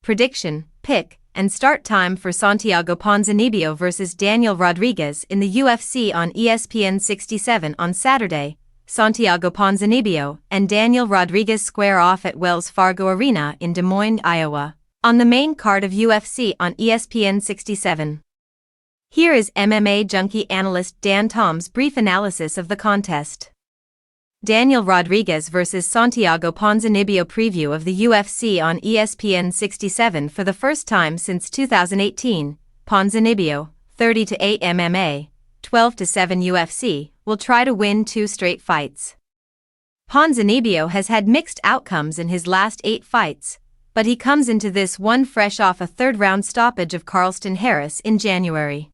prediction, pick, and start time for Santiago Ponzinibbio vs Daniel Rodriguez in the UFC on ESPN 67 on Saturday. Santiago Ponzinibbio and Daniel Rodriguez square off at Wells Fargo Arena in Des Moines, Iowa, on the main card of UFC on ESPN 67. Here is MMA junkie analyst Dan Tom's brief analysis of the contest. Daniel Rodriguez vs Santiago Ponzinibbio preview of the UFC on ESPN 67 for the first time since 2018. Ponzinibbio, 30-8 MMA, 12-7 UFC, will try to win 2 straight fights. Ponzinibbio has had mixed outcomes in his last 8 fights, but he comes into this one fresh off a third-round stoppage of Carlston Harris in January.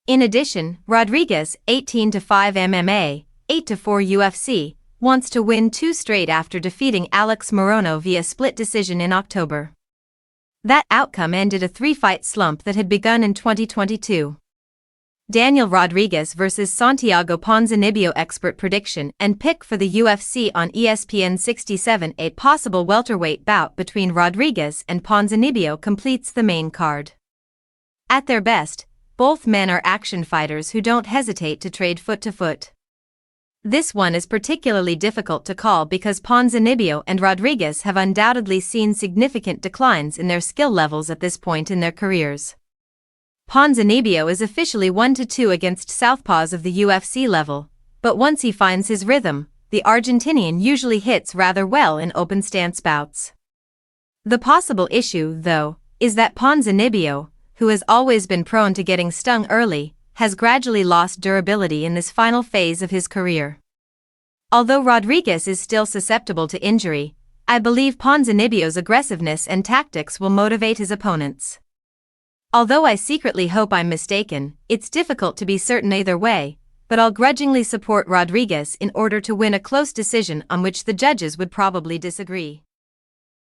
In addition, Rodriguez, 18-5 MMA, 8-4 UFC, wants to win 2 straight after defeating Alex Morono via split decision in October. That outcome ended a 3-fight slump that had begun in 2022. Daniel Rodriguez vs Santiago Ponzinibbio expert prediction and pick for the UFC on ESPN 67. A possible welterweight bout between Rodriguez and Ponzinibbio completes the main card. At their best, both men are action fighters who don't hesitate to trade foot to foot. This one is particularly difficult to call because Ponzinibbio and Rodriguez have undoubtedly seen significant declines in their skill levels at this point in their careers. Ponzinibbio is officially 1-2 against southpaws of the UFC level, but once he finds his rhythm, the Argentinian usually hits rather well in open stance bouts. The possible issue, though, is that Ponzinibbio, who has always been prone to getting stung early, has gradually lost durability in this final phase of his career. Although Rodriguez is still susceptible to injury, I believe Ponzinibbio's aggressiveness and tactics will motivate his opponents. Although I secretly hope I'm mistaken, it's difficult to be certain either way, but I'll grudgingly support Rodriguez in order to win a close decision on which the judges would probably disagree.